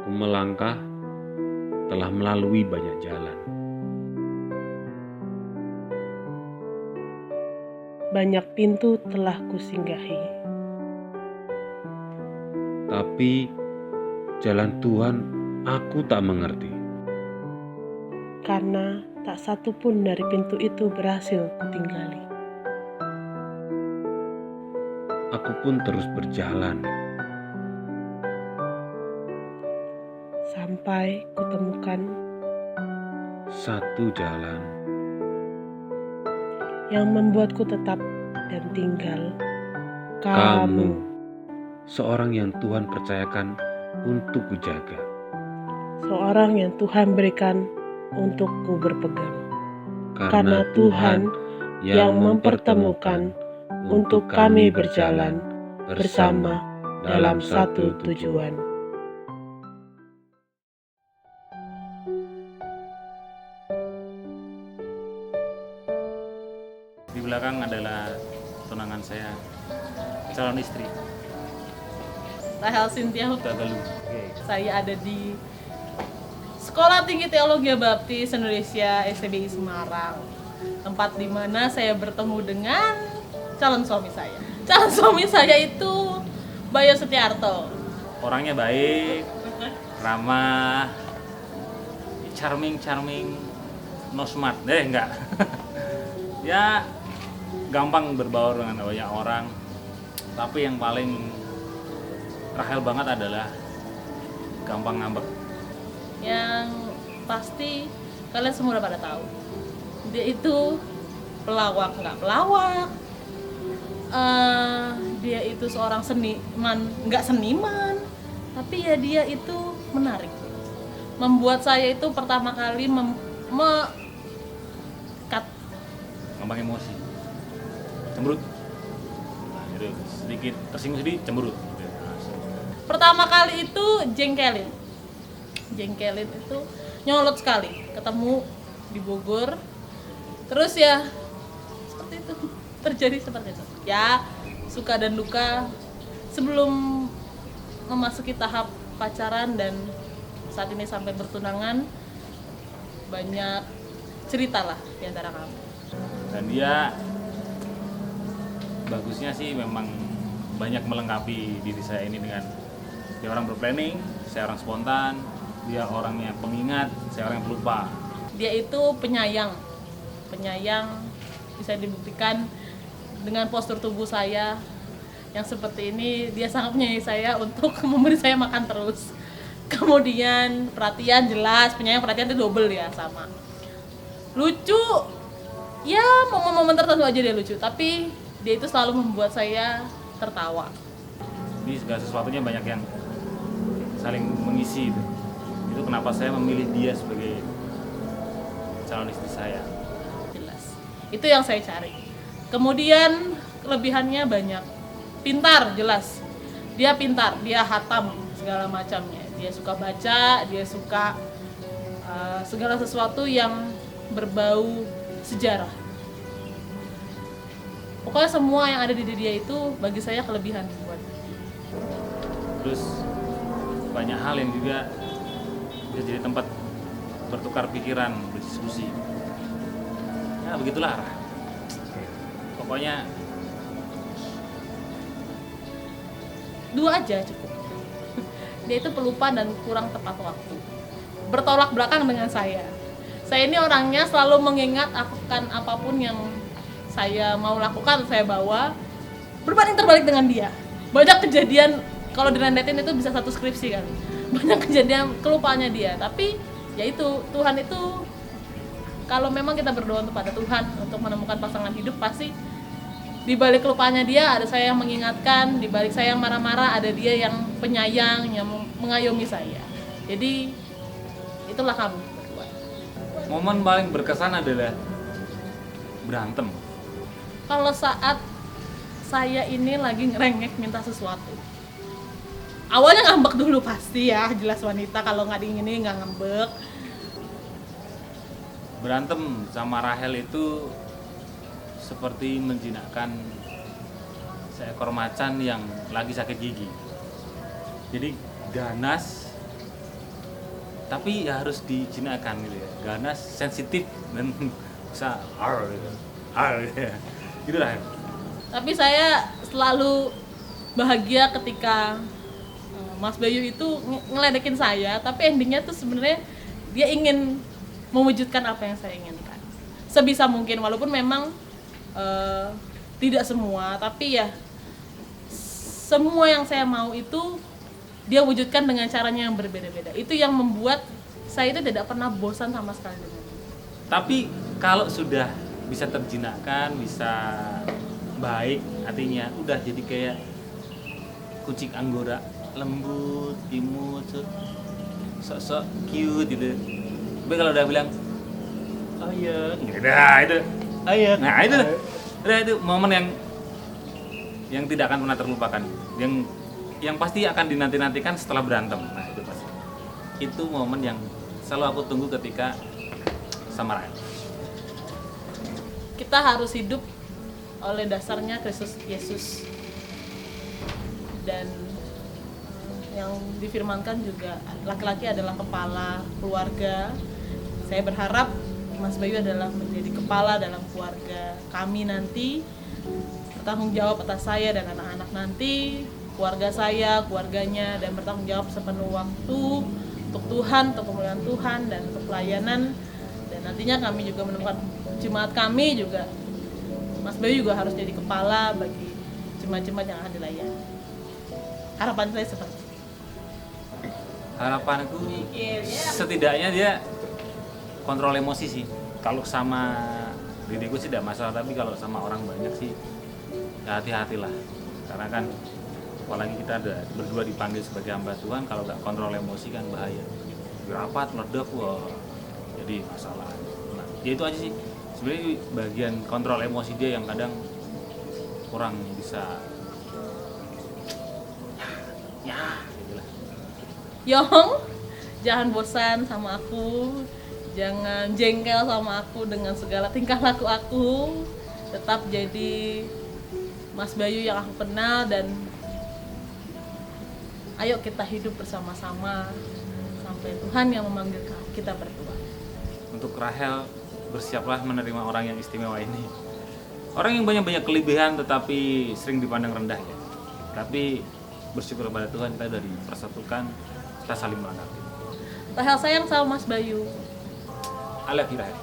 Ku melangkah telah melalui banyak jalan. Banyak pintu telah kusinggahi. Tapi jalan Tuhan aku tak mengerti. Karena tak satu pun dari pintu itu berhasil kutinggali. Aku pun terus berjalan. Sampai kutemukan Satu jalan yang membuatku tetap dan tinggal. kamu, seorang yang Tuhan percayakan untuk kujaga. Seorang yang Tuhan berikan untuk ku berpegang. Karena Tuhan yang mempertemukan untuk kami berjalan bersama dalam satu tujuan. Di belakang adalah tunangan saya, calon istri, Rahel Cynthia Gagalu. Saya ada di Sekolah Tinggi Teologi Baptis Indonesia STBI Semarang, tempat di mana saya bertemu dengan calon suami saya. Calon suami saya itu Bayo Setiarto. Orangnya baik, ramah, charming, no smart, enggak. Ya gampang berbaur dengan banyak orang. Tapi yang paling Rahel banget adalah gampang ngambek. Yang pasti kalian semua udah pada tahu. Dia itu pelawak nggak pelawak. Dia itu seorang seniman nggak seniman, tapi ya dia itu menarik. Membuat saya itu pertama kali Gampang emosi, cemberut. Nah, itu sedikit tersinggung sedikit cemberut. Gitu. pertama kali itu jengkelin itu nyolot sekali, ketemu di Bogor, terus ya seperti itu, terjadi seperti itu ya, suka dan duka sebelum memasuki tahap pacaran dan saat ini sampai bertunangan. Banyak cerita lah di antara kami. Dan dia bagusnya sih memang banyak melengkapi diri saya ini dengan dia orang berplanning, saya orang spontan, dia orangnya pengingat, saya orang yang pelupa. Dia itu penyayang bisa dibuktikan dengan postur tubuh saya yang seperti ini. Dia sangat menyayangi saya untuk memberi saya makan terus. Kemudian perhatian jelas, penyayang perhatian itu double ya, sama. Lucu, ya momen-momen tertentu aja dia lucu, tapi dia itu selalu membuat saya tertawa. Jadi segala sesuatunya banyak yang saling mengisi itu. Itu kenapa saya memilih dia sebagai calon istri saya. Jelas. Itu yang saya cari. Kemudian kelebihannya banyak. Pintar, jelas. Dia pintar, dia hatam segala macamnya. Dia suka baca, dia suka segala sesuatu yang berbau sejarah. Pokoknya semua yang ada di diri dia itu bagi saya kelebihan buat. Terus banyak hal yang juga bisa jadi tempat bertukar pikiran, berdiskusi. Ya begitulah Rah. Pokoknya Dua aja cukup. Dia itu pelupa dan kurang tepat waktu. Bertolak belakang dengan saya. Saya ini orangnya selalu mengingat akan apapun yang saya mau lakukan, saya bawa berbanding terbalik dengan dia. Banyak kejadian kalau direndetin itu bisa satu skripsi kan. Banyak kejadian kelupaannya dia, tapi ya itu Tuhan itu, kalau memang kita berdoa kepada Tuhan untuk menemukan pasangan hidup, pasti di balik kelupaannya dia ada saya yang mengingatkan, di balik saya yang marah-marah ada dia yang penyayang, yang mengayomi saya. Jadi itulah kami berdua. momen paling berkesan adalah berantem. Kalau saat saya ini lagi ngerengek minta sesuatu, awalnya ngambek dulu pasti ya, jelas wanita kalau nggak diingini nggak ngambek. Berantem sama Rahel itu seperti menjinakkan seekor macan yang lagi sakit gigi. Jadi ganas, tapi ya harus dijinakkan gitu ya, karena sensitif dan bisa gitu. Ya. Gitu lah. Tapi saya selalu bahagia ketika Mas Bayu itu ngeledekin saya, tapi endingnya tuh sebenarnya dia ingin mewujudkan apa yang saya inginkan sebisa mungkin, walaupun memang tidak semua, tapi ya semua yang saya mau itu dia wujudkan dengan caranya yang berbeda-beda. Itu yang membuat saya itu tidak pernah bosan sama sekali dengan itu. Tapi kalau sudah bisa terjinakkan, bisa baik, artinya udah jadi kayak kucing anggora, lembut, imut, sok-sok cute gitu. Tapi kalau udah bilang ayah, gitu dah itu, ayah, nah itu momen yang tidak akan pernah terlupakan, yang pasti akan dinanti-nantikan setelah berantem. Nah itu pasti, itu momen yang selalu aku tunggu ketika sama Rahel. Kita harus hidup oleh dasarnya Kristus Yesus, dan yang difirmankan juga laki-laki adalah kepala keluarga. Saya berharap Mas Bayu adalah menjadi kepala dalam keluarga kami nanti, bertanggung jawab atas saya dan anak-anak nanti, keluarga saya, keluarganya, dan bertanggung jawab sepenuh waktu untuk Tuhan, untuk kemuliaan Tuhan, dan untuk pelayanan. Dan nantinya kami juga menemukan jemaat kami juga, Mas Bayu juga harus jadi kepala bagi jemaat-jemaat yang akan dilayani. Harapan saya seperti itu. Harapanku setidaknya dia kontrol emosi sih. Kalau sama diriku sih tidak masalah, tapi kalau sama orang banyak sih ya hati-hatilah. Karena kan apalagi kita ada berdua dipanggil sebagai hamba Tuhan, kalau nggak kontrol emosi kan bahaya. Rapat meledak, wah jadi masalah. Nah, ya itu aja sih. Sebenarnya bagian kontrol emosi dia yang kadang kurang bisa. Ya, gitulah. Yong, jangan bosan sama aku, jangan jengkel sama aku dengan segala tingkah laku aku. Tetap jadi Mas Bayu yang aku kenal, dan ayo kita hidup bersama-sama sampai Tuhan yang memanggil kita berdua. Untuk Rahel, bersiaplah menerima orang yang istimewa ini. Orang yang banyak-banyak kelebihan tetapi sering dipandang rendah ya. Tapi bersyukur kepada Tuhan kita sudah dipersatukan, kita saling melengkapi. Rahel sayang sama Mas Bayu. I love you, Rahel.